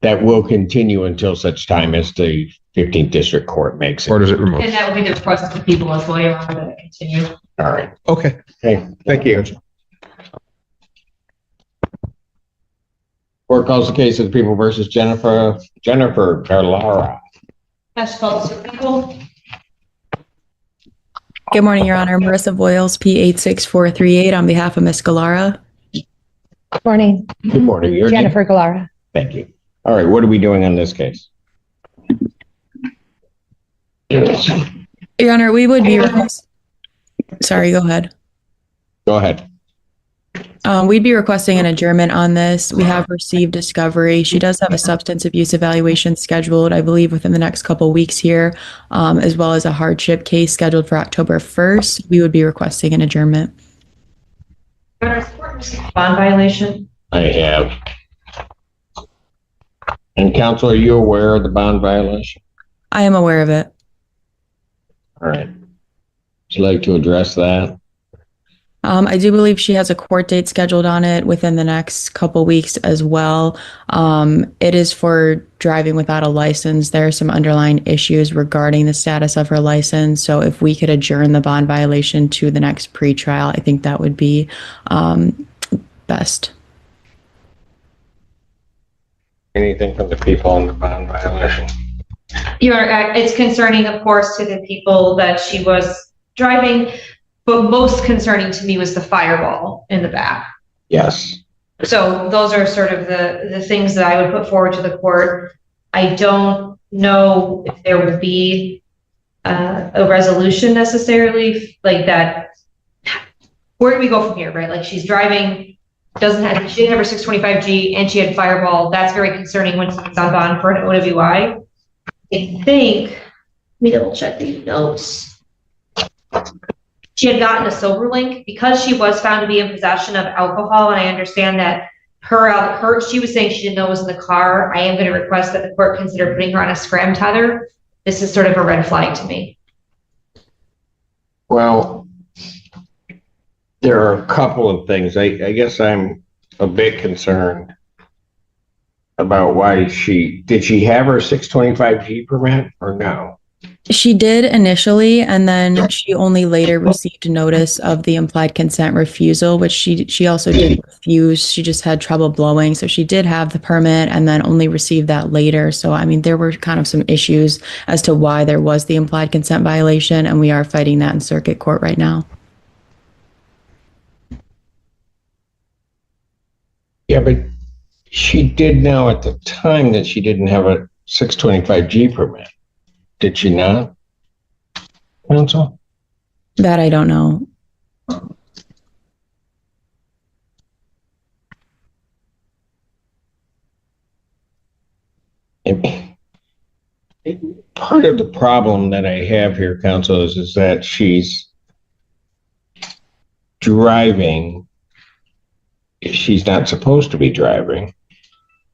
That will continue until such time as the 15th District Court makes it. Or does it remove? And that would be the request of the people as well, Your Honor, to continue. All right. Okay. Okay. Thank you. Court calls the case of the People versus Jennifer Carlara. That's called the people. Good morning, Your Honor. Marissa Voiles, P86438 on behalf of Ms. Gallara. Good morning. Good morning. You're Jennifer Gallara. Thank you. All right. What are we doing on this case? Your Honor, we would be sorry, go ahead. Go ahead. We'd be requesting an adjournment on this. We have received discovery. She does have a substance abuse evaluation scheduled, I believe, within the next couple of weeks here, as well as a hardship case scheduled for October 1st. We would be requesting an adjournment. Bond violation. I have. And counsel, are you aware of the bond violation? I am aware of it. All right. Would you like to address that? I do believe she has a court date scheduled on it within the next couple weeks as well. It is for driving without a license. There are some underlying issues regarding the status of her license. So if we could adjourn the bond violation to the next pretrial, I think that would be best. Anything from the people on the bond violation? It's concerning, of course, to the people that she was driving, but most concerning to me was the fireball in the back. Yes. So those are sort of the things that I would put forward to the court. I don't know if there would be a resolution necessarily like that. Where do we go from here, right? Like she didn't have her 625G and she had fireball. That's very concerning when someone's on bond for an OWI. I think, let me double check these notes. She had gotten a sober link because she was found to be in possession of alcohol. And I understand that she was saying she didn't know it was in the car. I am going to request that the court consider putting her on a scram tether. This is sort of a red flag to me. Well, there are a couple of things. I guess I'm a bit concerned about why did she have her 625G permit or no? She did initially, and then she only later received notice of the implied consent refusal, which she also did refuse. She just had trouble blowing. So she did have the permit and then only received that later. So, I mean, there were kind of some issues as to why there was the implied consent violation, and we are fighting that in circuit court right now. Yeah, but she did know at the time that she didn't have a 625G permit. Did she not? Counsel? That I don't know. Part of the problem that I have here, counsel, is that she's driving. She's not supposed to be driving.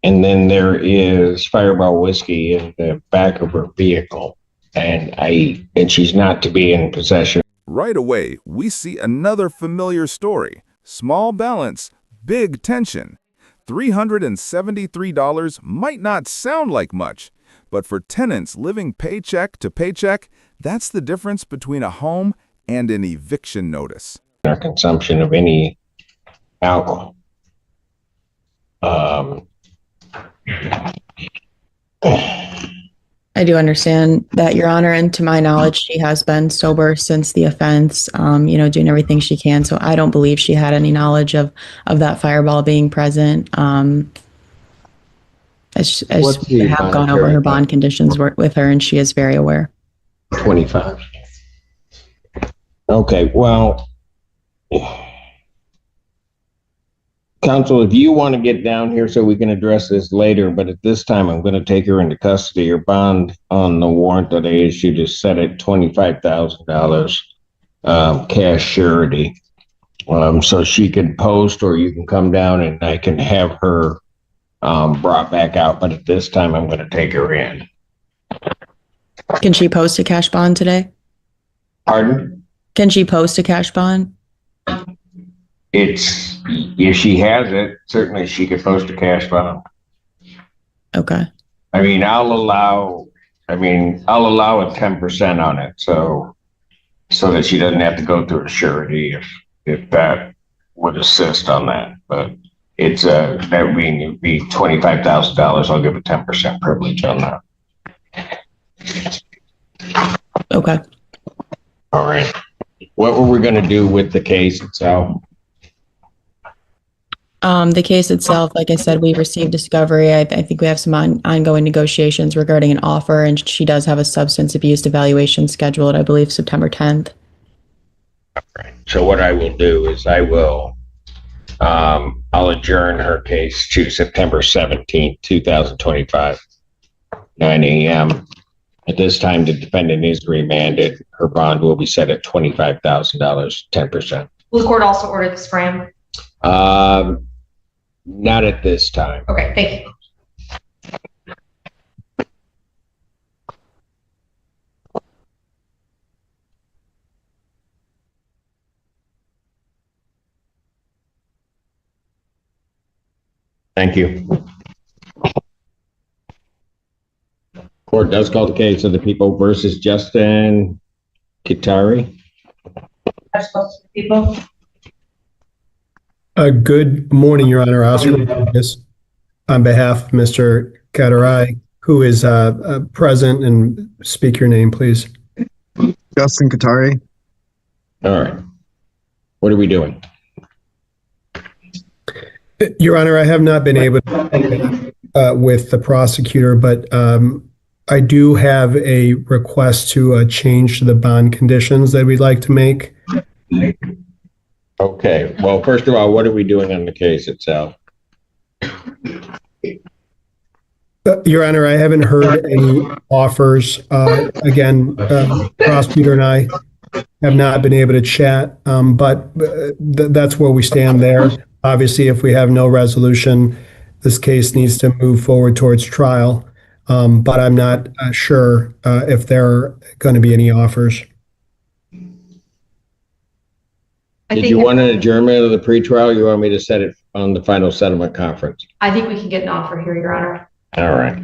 And then there is Fireball whiskey in the back of her vehicle. And she's not to be in possession. Right away, we see another familiar story. Small balance, big tension. $373 might not sound like much, but for tenants living paycheck to paycheck, that's the difference between a home and an eviction notice. Our consumption of any alcohol. I do understand that, Your Honor, and to my knowledge, she has been sober since the offense, doing everything she can. So I don't believe she had any knowledge of that fireball being present. As we have gone over her bond conditions with her, and she is very aware. 25. Okay, well, counsel, if you want to get down here so we can address this later, but at this time, I'm going to take her into custody. Your bond on the warrant that I issued is set at $25,000 cash surety. So she can post, or you can come down and I can have her brought back out. But at this time, I'm going to take her in. Can she post a cash bond today? Pardon? Can she post a cash bond? If she has it, certainly she could post a cash bond. Okay. I mean, I'll allow a 10% on it, so that she doesn't have to go through a surety if that would assist on that. But it's that would mean it'd be $25,000. I'll give a 10% privilege on that. Okay. All right. What were we going to do with the case itself? The case itself, like I said, we received discovery. I think we have some ongoing negotiations regarding an offer, and she does have a substance abuse evaluation scheduled, I believe, September 10th. So what I will do is I'll adjourn her case to September 17th, 2025, 9 a.m. At this time, the defendant is remanded. Her bond will be set at $25,000, 10%. Will the court also order the scram? Not at this time. Okay, thank you. Thank you. Court does call the case of the people versus Justin Kitari. People. Good morning, Your Honor. Oscar Rodriguez, on behalf of Mr. Katarai, who is present, and speak your name, please. Justin Katari. All right. What are we doing? Your Honor, I have not been able to with the prosecutor, but I do have a request to change the bond conditions that we'd like to make. Okay. Well, first of all, what are we doing on the case itself? Your Honor, I haven't heard any offers. Again, prosecutor and I have not been able to chat, but that's where we stand there. Obviously, if we have no resolution, this case needs to move forward towards trial. But I'm not sure if there are going to be any offers. Did you want an adjournment of the pretrial? You want me to set it on the final settlement conference? I think we can get an offer here, Your Honor. All right.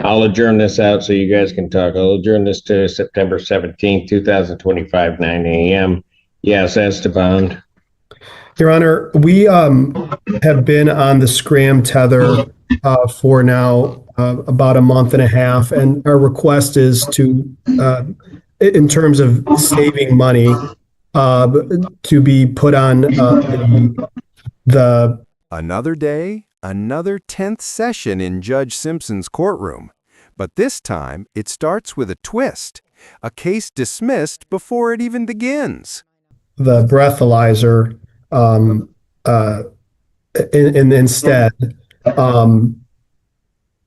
I'll adjourn this out so you guys can talk. I'll adjourn this to September 17th, 2025, 9 a.m. Yes, as to bond. Your Honor, we have been on the scram tether for now about a month and a half, and our request is to, in terms of saving money, to be put on the Another day, another 10th session in Judge Simpson's courtroom. But this time, it starts with a twist. A case dismissed before it even begins. the breathalyzer instead.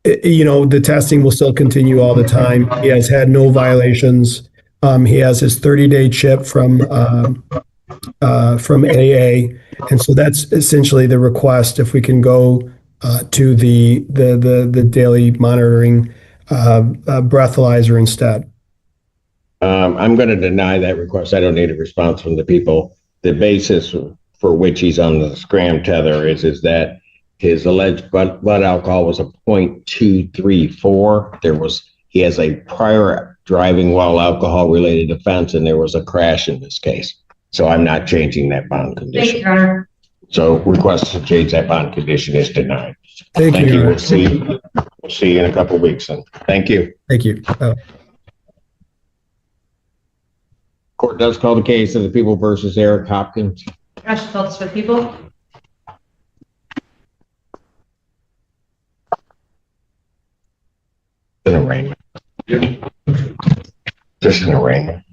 The testing will still continue all the time. He has had no violations. He has his 30-day chip from AA, and so that's essentially the request. If we can go to the daily monitoring breathalyzer instead. I'm going to deny that request. I don't need a response from the people. The basis for which he's on the scram tether is that his alleged blood alcohol was a 0.234. He has a prior driving while alcohol related offense, and there was a crash in this case. So I'm not changing that bond Thank condition. you, Your Honor. So request to change that bond condition is denied. Thank you. We'll see you in a couple of weeks then. Thank you. Thank you. Court does call the case of the people versus Eric Hopkins. I should fill this for the people. An arraignment. Just an arraignment.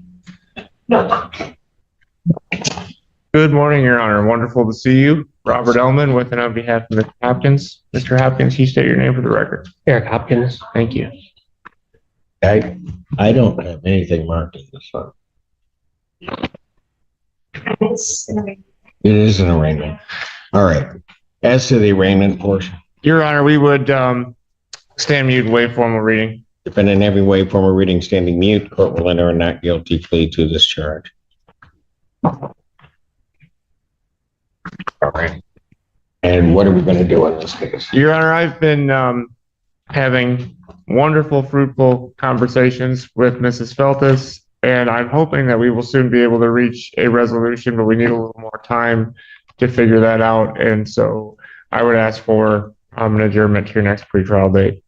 Good morning, Your Honor. Wonderful to see you. Robert Ellman with and on behalf of Mr. Hopkins. Mr. Hopkins, you state your name for the record. Eric Hopkins. Thank you. I don't have anything marked in this one. It is an arraignment. All right. As to the arraignment portion, Your Honor, we would stand mute and waive formal reading. defendant having waived formal reading standing mute, court will enter a not guilty plea to this charge. All right. And what are we going to do on this case? Your Honor, I've been having wonderful, fruitful conversations with Mrs. Feltus, and I'm hoping that we will soon be able to reach a resolution, but we need a little more time to figure that out. And so I would ask for an adjournment to your next pretrial date.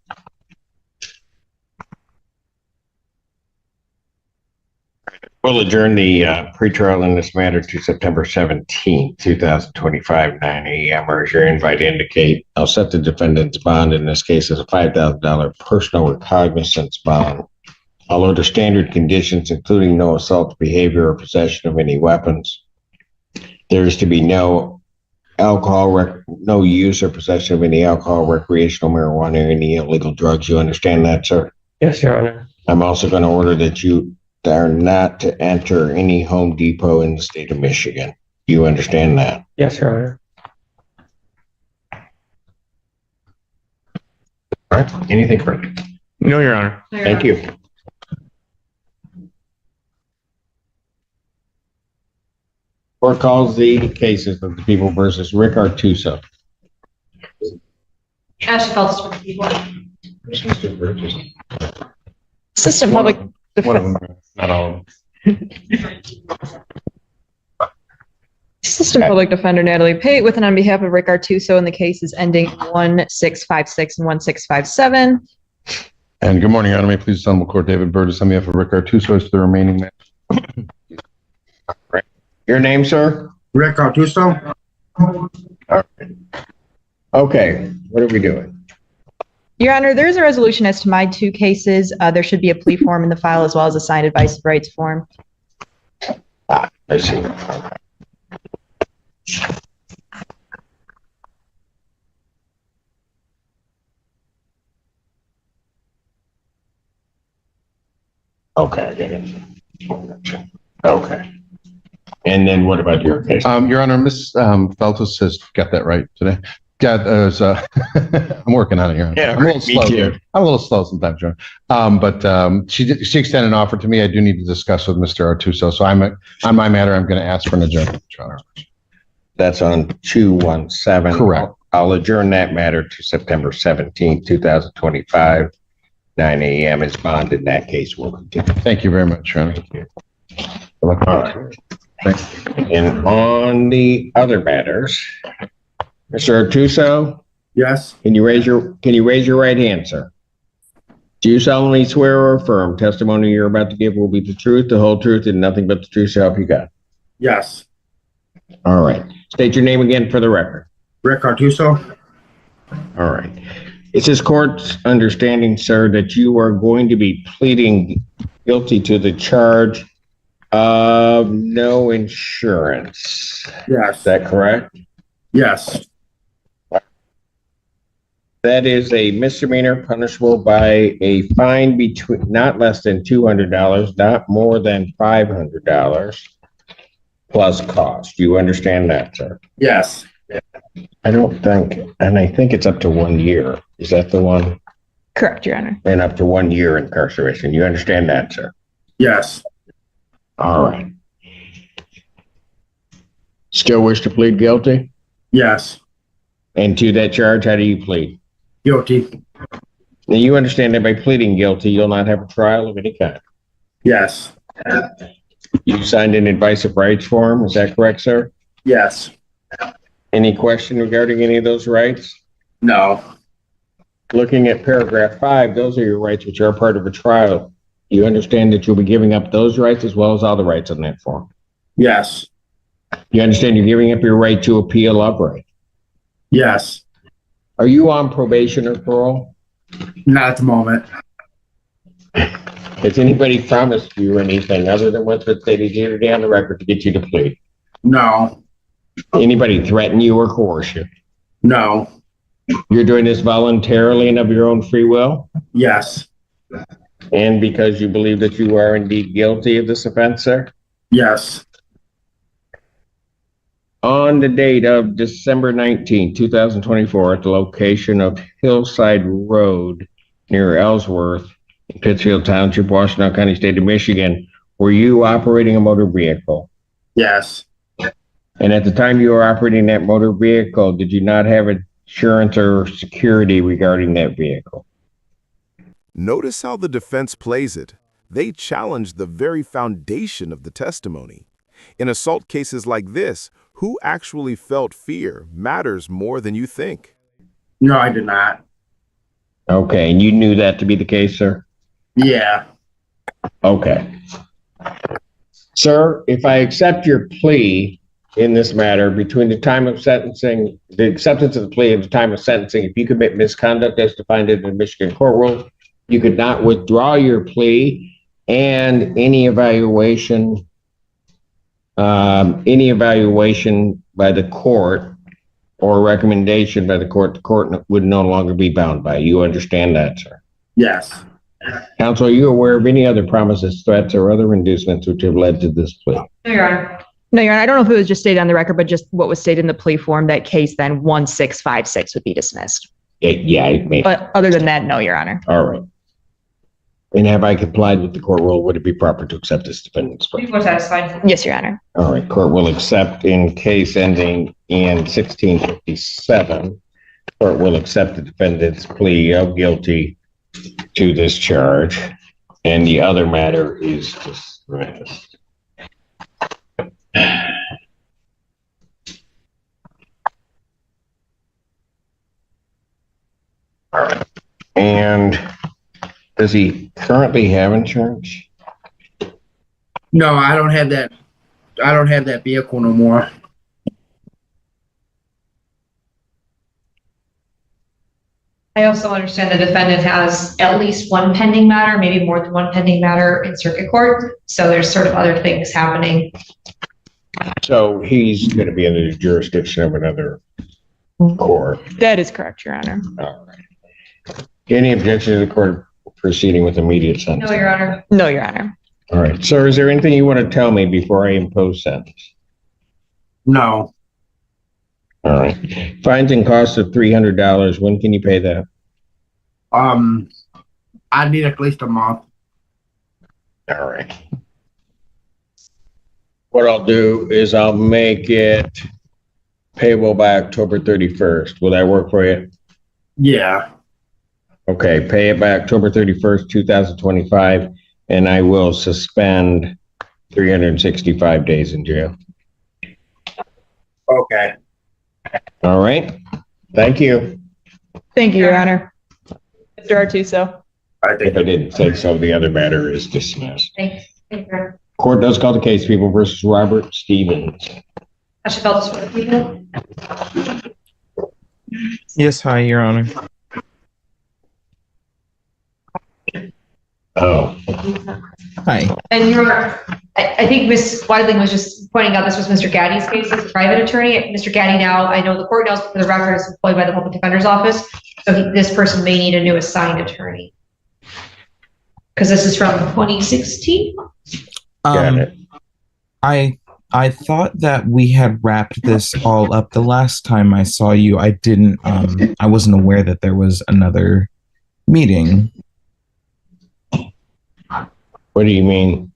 We'll adjourn the pretrial in this matter to September 17th, 2025, 9 a.m. Or as your invite indicate, I'll set the defendant's bond in this case as a $5,000 personal recognizance bond. I'll order standard conditions, including no assault behavior or possession of any weapons. There is to be no alcohol, no use or possession of any alcohol, recreational marijuana, or any illegal drugs. You understand that, sir? Yes, Your Honor. I'm also going to order that you are not to enter any Home Depot in the state of Michigan. You understand that? Yes, Your Honor. All right. Anything further? No, Your Honor. Thank you. Court calls the cases of the people versus Rick Artuso. Ashley Feltus with the people. Assistant Public One of them, not all of them. Assistant Public Defender Natalie Pate with and on behalf of Rick Artuso, and the case is ending 1656 and 1657. And good morning, Your Honor. May it please the Honorable Court, David Burgess on behalf of Rick Artuso as to the remaining matters. Your name, sir? Rick Artuso? All right. Okay, what are we doing? Your Honor, there is a resolution as to my two cases. There should be a plea form in the file as well as a signed advice of rights form. I see. Okay, I get it. Okay. And then what about your case? Your Honor, Ms. Feltus has got that right today. I'm working on it, Your Honor. Yeah, I'm a little me slow. too. I'm a little slow sometimes, Your Honor. But she extended an offer to me. I do need to discuss with Mr. Artuso. So on my matter, I'm going to ask for an adjournment, Your Honor. That's on 217. Correct. I'll adjourn that matter to September 17th, 2025, 9 a.m. As bond in that case will continue. Thank you very much, Your Honor. All right. And on the other matters, Mr. Artuso, Yes. can you raise your right hand, sir? Do you solemnly swear or affirm testimony you're about to give will be the truth, the whole truth, and nothing but the truth, so help you God? Yes. All right. State your name again for the record. Rick Artuso? All right. It's this court's understanding, sir, that you are going to be pleading guilty to the charge of no insurance. Yes. Is that correct? Yes. That is a misdemeanor punishable by a fine between not less than $200, not more than $500 plus cost. Do you understand that, sir? Yes. I don't think, and I think it's up to 1 year. Is that the one? Correct, Your Honor. And up to 1 year incarceration. You understand that, sir? Yes. All right. Still wish to plead guilty? Yes. And to that charge, how do you plead? Guilty. Now, you understand that by pleading guilty, you'll not have a trial of any kind. Yes. You signed an advice of rights form. Is that correct, sir? Yes. Any question regarding any of those rights? No. Looking at paragraph 5, those are your rights which are part of a trial. You understand that you'll be giving up those rights as well as all the rights on that form. Yes. You understand you're giving up your right to appeal upright. Yes. Are you on probation or parole? Not at the moment. Has anybody promised you anything other than what they did here today on the record to get you to plead? No. Anybody threaten you or coerce you? No. You're doing this voluntarily and of your own free will? Yes. And because you believe that you are indeed guilty of this offense, sir? Yes. On the date of December 19, 2024, at the location of Hillside Road near Ellsworth, in Pittsfield Township, Washtenaw County, State of Michigan, were you operating a motor vehicle? Yes. And at the time you were operating that motor vehicle, did you not have insurance or security regarding that vehicle? Notice how the defense plays it. They challenge the very foundation of the testimony. In assault cases like this, who actually felt fear matters more than you think. No, I did not. Okay, and you knew that to be the case, sir? Yeah. Okay. Sir, if I accept your plea in this matter, between the time of sentencing, the acceptance of the plea and the time of sentencing, if you commit misconduct as defined in the Michigan court rules, you could not withdraw your plea, and any evaluation by the court or recommendation by the court would no longer be bound by. You understand that, sir? Yes. Counsel, are you aware of any other promises, threats, or other inducements which have led to this plea? No, Your Honor. No, Your Honor, I don't know if it was just stated on the record, but just what was stated in the plea form, that case then 1656 would be dismissed. But other than that, no, Your Honor. All right. And have I complied with the court rule? Would it be proper to accept this defendant's plea? We're satisfied. Yes, Your Honor. All right, court will accept in case ending in 1657. Court will accept the defendant's plea of guilty to this charge, and the other matter is dismissed. All right. And does he currently have insurance? No, I don't have that. I don't have that vehicle no more. I also understand the defendant has at least one pending matter, maybe more than one pending matter in circuit court. So there's sort of other things happening. So he's going to be under the jurisdiction of another court. That is correct, Your Honor. All right. Any objection to the court proceeding with immediate sentence? No, Your Honor. No, Your Honor. All right. Sir, is there anything you want to tell me before I impose sentence? No. All right. Fines and costs of $300. When can you pay that? I need at least a month. All right. What I'll do is I'll make it payable by October 31st. Will that work for you? Yeah. Okay. Pay it by October 31st, 2025, and I will suspend 365 days in jail. Okay. All right. Thank you. Thank you, Your Honor. Mr. Artuso. I If think I didn't say so, the other matter is dismissed. Thanks. Thank you, Your Honor. Court does call the case People versus Robert Stevens. I should felt this for the people. Yes, hi, Your Honor. Oh, Hi. And I think Ms. Weidling was just pointing out this was Mr. Gaddy's case as a private attorney. Mr. Gaddy now, I know the court knows for the record, is employed by the Public Defender's Office. So this person may need a new assigned attorney. Because this is from 2016. got it. I thought that we had wrapped this all up the last time I saw you. I didn't I wasn't aware that there was another meeting. What do you mean?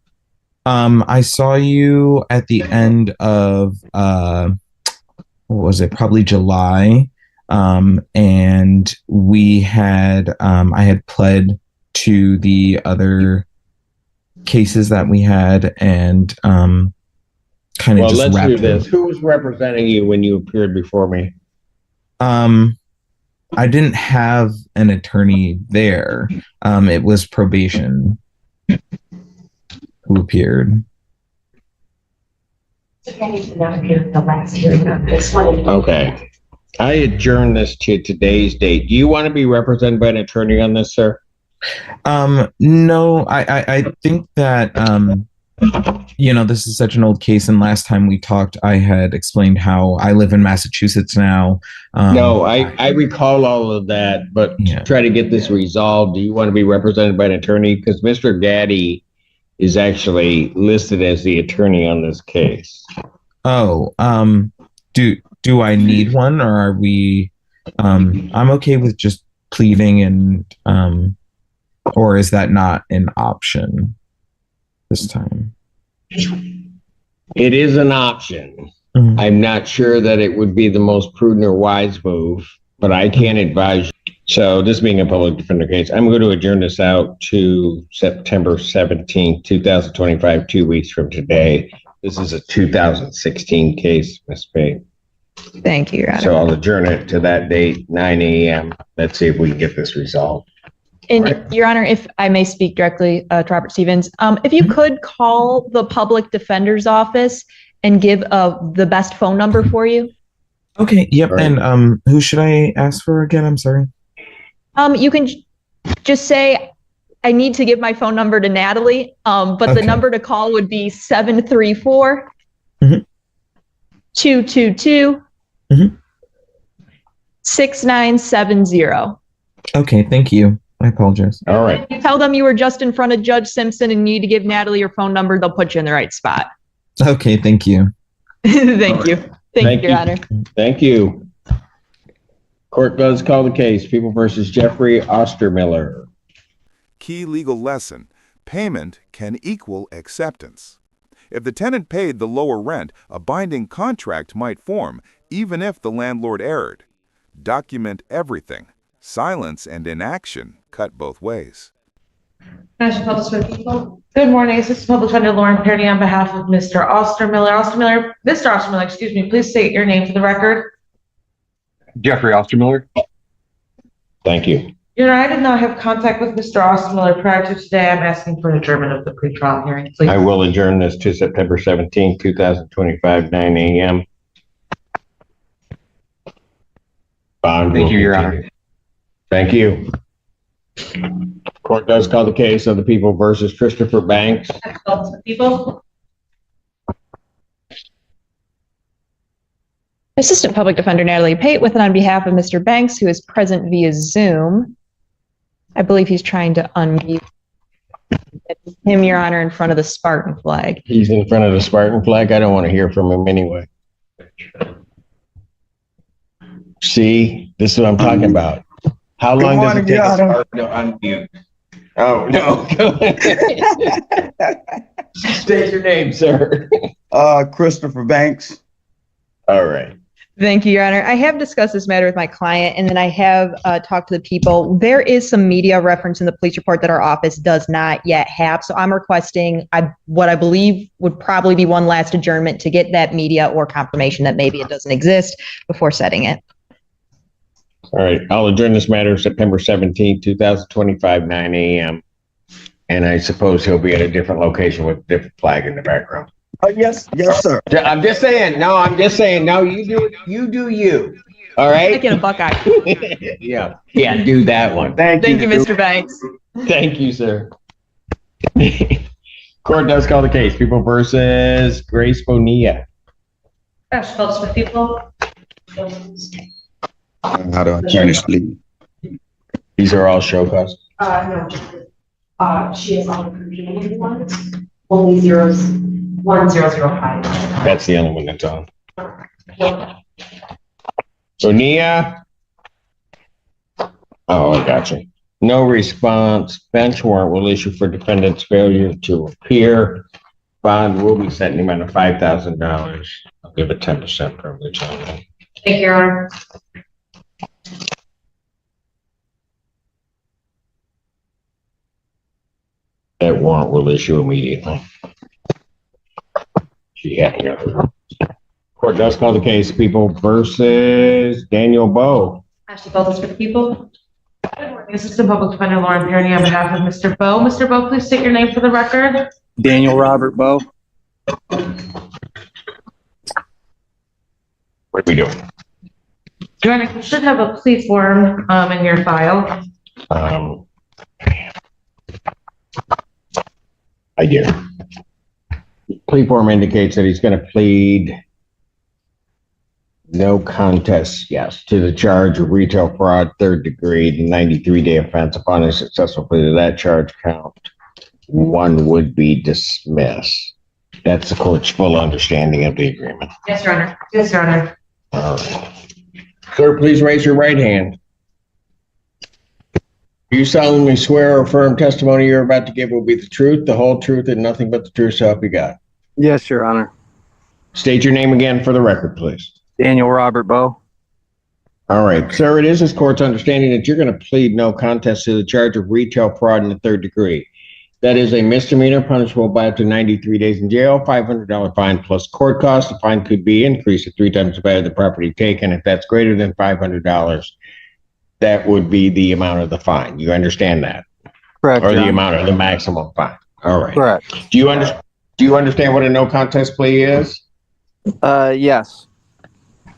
I saw you at the end of what was it? Probably July. And we had I had pled to the other cases that we had, and kind of Well, just let's wrapped do this. it. Who was representing you when you appeared before me? I didn't have an attorney there. It was probation who appeared. Okay. I adjourn this to today's date. Do you want to be represented by an attorney on this, sir? No, I think that this is such an old case, and last time we talked, I had explained how I live in Massachusetts now. No, I recall all of that, but Yeah. to try to get this resolved, do you want to be represented by an attorney? Because Mr. Gaddy is actually listed as the attorney on this case. Oh, do I need one, or are we? I'm okay with just pleading, and or is that not an option this time? It is an option. Mhm. I'm not sure that it would be the most prudent or wise move, but I can't advise you. So this being a public defender case, I'm going to adjourn this out to September 17th, 2025, 2 weeks from today. This is a 2016 case, Ms. Pate. Thank you, Your Honor. So I'll adjourn it to that date, 9 a.m. Let's see if we can get this resolved. And Right. Your Honor, if I may speak directly to Robert Stevens, if you could call the public defender's office and give the best phone number for you. Okay. Yep. Right. And who should I ask for again? I'm sorry. You can just say, I need to give my phone number to Natalie, but the Okay. number to call would be 734 Mhm. 222 Mhm. 6970. Okay. Thank you. I apologize. All right. You tell them you were just in front of Judge Simpson and you need to give Natalie your phone number. They'll put you in the right spot. Okay. Thank you. Thank you. Thank you, Your Honor. Thank you. Court does call the case, People versus Jeffrey Ostermiller. Key legal lesson: payment can equal acceptance. If the tenant paid the lower rent, a binding contract might form, even if the landlord erred. Document everything. Silence and inaction cut both ways. National Public for the People. Good morning, Assistant Public Defender Lauren Perry on behalf of Mr. Mr. Ostermiller, excuse me, please state your name for the record. Jeffrey Ostermiller. Thank you. Your Honor, I did not have contact with Mr. Ostermiller prior to today. I'm asking for an adjournment of the pretrial hearing, please. I will adjourn this to September 17th, 2025, 9 a.m. Bond. Thank will you, Your continue. Honor. Thank you. Court does call the case of the People versus Christopher Banks. National Public People. Assistant Public Defender Natalie Pate with and on behalf of Mr. Banks, who is present via Zoom. I believe he's trying to unmute him, Your Honor, in front of the Spartan flag. He's in front of the Spartan flag. I don't want to hear from him anyway. See, this is what I'm talking about. How long does it take a Spartan to unmute? Oh, no. State your name, sir. Christopher Banks. All right. Thank you, Your Honor. I have discussed this matter with my client, and then I have talked to the people. There is some media reference in the police report that our office does not yet have. So I'm requesting what I believe would probably be one last adjournment to get that media or confirmation that maybe it doesn't exist before setting it. All right. I'll adjourn this matter September 17th, 2025, 9 a.m. And I suppose he'll be at a different location with a different flag in the background. Yes, sir. I'm just saying. No, you do it. You do you. All I right. get a Buckeye. Yeah. Do that one. Thank you, Mr. Banks. Thank you, sir. Court does call the case. People versus Grace Bonilla. National Public for the People. How do I turn this, please? These are all show cause. No, she has all the computer ones, only zeros, 1005. That's the only one that's on. Bonilla. Oh, I got you. No response. Bench warrant will issue for defendant's failure to appear. Bond will be set in the amount of $5,000. I'll give it 10% privilege on that. Thank you, Your Honor. That warrant will issue immediately. She had the other. Court does call the case People versus Daniel Bowe. National Public for the People. Good morning, Assistant Public Defender Lauren Perry on behalf of Mr. Bowe. Mr. Bowe, please state your name for the record. Daniel Robert Bowe. What are we doing? Your Honor, you should have a plea form in your file. I do. Plea form indicates that he's going to plead no contest, yes, to the charge of retail fraud, third degree, the 93-day offense. Upon a successful plea to that charge count, one would be dismissed. That's the court's full understanding of the agreement. Yes, Your Honor. Yes, Your Honor. All right. Sir, please raise your right hand. Do you solemnly swear or affirm testimony you're about to give will be the truth, the whole truth, and nothing but the truth, so help you God? Yes, Your Honor. State your name again for the record, please. Daniel Robert Bowe. All right, sir, it is this court's understanding that you're going to plead no contest to the charge of retail fraud in the third degree. That is a misdemeanor punishable by up to 93 days in jail, $500 fine plus court costs. The fine could be increased to 3 times the value of the property taken. If that's greater than $500, that would be the amount of the fine. You understand that? Correct. Or the John. amount of the maximum fine. All right. Correct. Do you understand what a no contest plea is? Yes.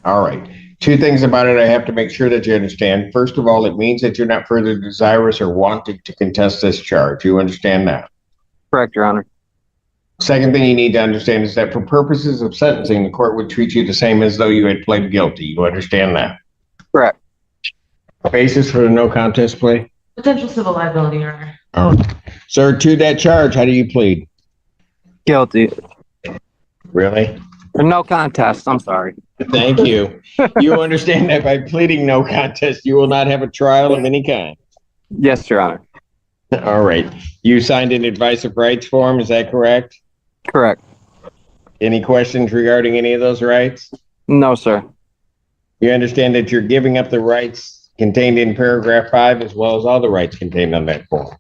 All right. 2 things about it I have to make sure that you understand. First of all, it means that you're not further desirous or wanting to contest this charge. You understand that? Correct, Your Honor. Second thing you need to understand is that for purposes of sentencing, the court would treat you the same as though you had pled guilty. You understand that? Correct. Basis for the no contest plea? Potential civil liability, Your Honor. All right. Sir, to that charge, how do you plead? Guilty. Really? Or no contest. I'm sorry. Thank you. You understand that by pleading no contest, you will not have a trial of any kind. Yes, Your Honor. All right. You signed an advice of rights form, is that correct? Correct. Any questions regarding any of those rights? No, sir. You understand that you're giving up the rights contained in paragraph 5 as well as all the rights contained on that form.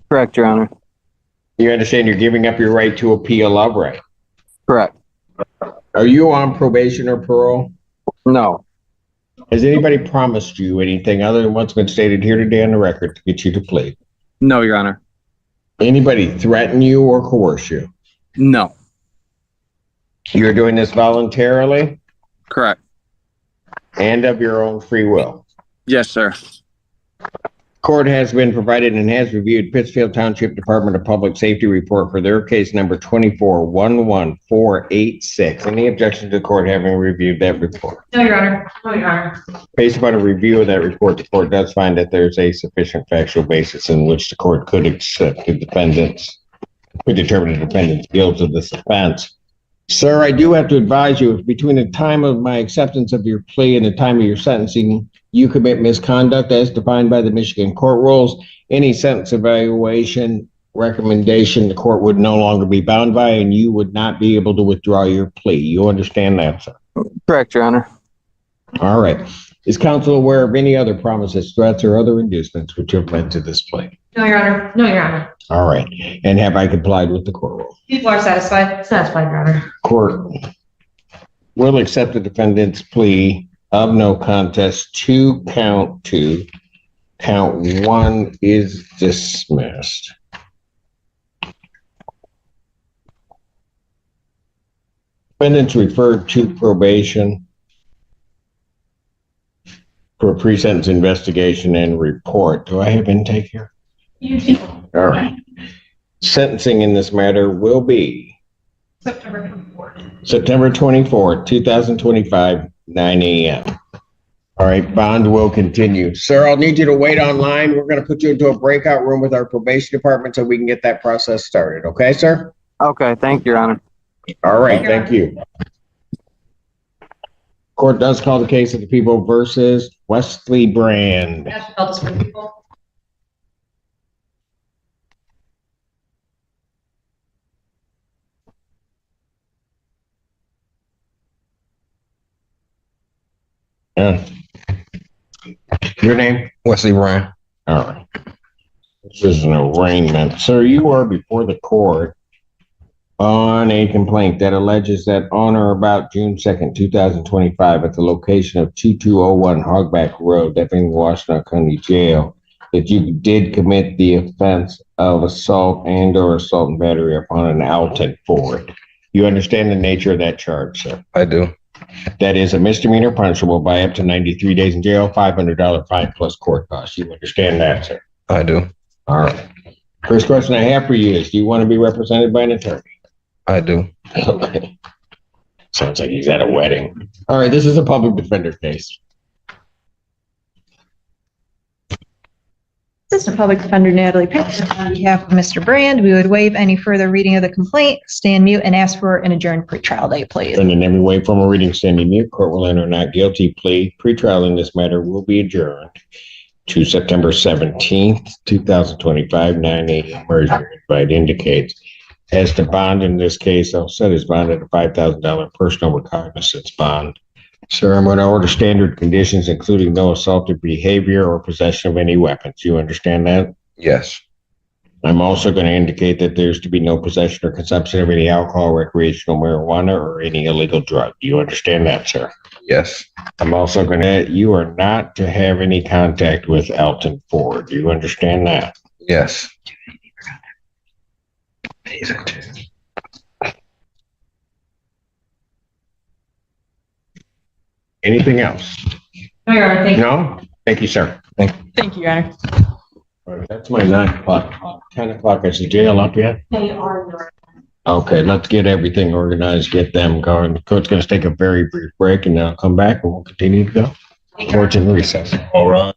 Correct, Your Honor. You understand you're giving up your right to appeal of right. Correct. Are you on probation or parole? No. Has anybody promised you anything other than what's been stated here today on the record to get you to plead? No, Your Honor. Anybody threaten you or coerce you? No. You're doing this voluntarily Correct. and of your own free will. Yes, sir. Court has been provided and has reviewed Pittsfield Township Department of Public Safety report for their case number 2411486. Any objection to the court having reviewed that report? No, Your Honor. No, Your Honor. Based upon a review of that report, the court does find that there's a sufficient factual basis in which the court could accept the defendant's, could determine the defendant's guilt of this offense. Sir, I do have to advise you, if between the time of my acceptance of your plea and the time of your sentencing, you commit misconduct as defined by the Michigan court rules, any sentence evaluation recommendation the court would no longer be bound by, and you would not be able to withdraw your plea. You understand that, sir? Correct, Your Honor. All right. Is counsel aware of any other promises, threats, or other inducements which have led to this plea? No, Your Honor. No, Your Honor. All right. And have I complied with the court rule? People are satisfied. Satisfied, Your Honor. Court will accept the defendant's plea of no contest to count 2. Count 1 is dismissed. Defendant's referred to probation for a pre-sentence investigation and report. Do I have intake here? You do. All right. Sentencing in this matter will be September 24th. September 24th, 2025, 9 a.m. All right, bond will continue. Sir, I'll need you to wait online. We're going to put you into a breakout room with our probation department so we can get that process started. Okay, sir? Okay, thank you, Your Honor. All right, thank you. Court does call the case of the people versus Wesley Brand. That's felt for people. Yeah. Your name? Wesley Bryan. All right. This is an arraignment. Sir, you are before the court on a complaint that alleges that on or about June 2nd, 2025, at the location of 2201 Hogback Road, that being the Washtenaw County Jail, that you did commit the offense of assault and or assault and battery upon an Alton Ford. You understand the nature of that charge, sir? I do. That is a misdemeanor punishable by up to 93 days in jail, $500 fine plus court costs. You understand that, sir? I do. All right. First question I have for you is, do you want to be represented by an attorney? I do. Okay. Sounds like he's at a wedding. All right, this is a public defender case. Assistant Public Defender Natalie Pitts. On behalf of Mr. Brand, we would waive any further reading of the complaint, stand mute, and ask for an adjourned pretrial date, please. And in every way, formal reading, standing mute, court will enter not guilty plea. Pretrial in this matter will be adjourned to September 17th, 2025, 9 a.m. Where your invite indicates. As to bond in this case, I'll set his bond at a $5,000 personal recognizance bond. Sir, I'm going to order standard conditions, including no assaultive behavior or possession of any weapons. You understand that? Yes. I'm also going to indicate that there's to be no possession or consumption of any alcohol, recreational marijuana, or any illegal drug. Do you understand that, sir? Yes. I'm also going to, you are not to have any contact with Alton Ford. Do you understand that? Yes. Anything else? No, Your Honor, thank you. No? Thank you, sir. Thank you, Your Honor. That's my 9 o'clock. 10 o'clock. Is the jail up yet? They are your. Okay, let's get everything organized, get them going. The court's going to take a very brief break and then I'll come back and we'll continue to go. Court's in recess. All right.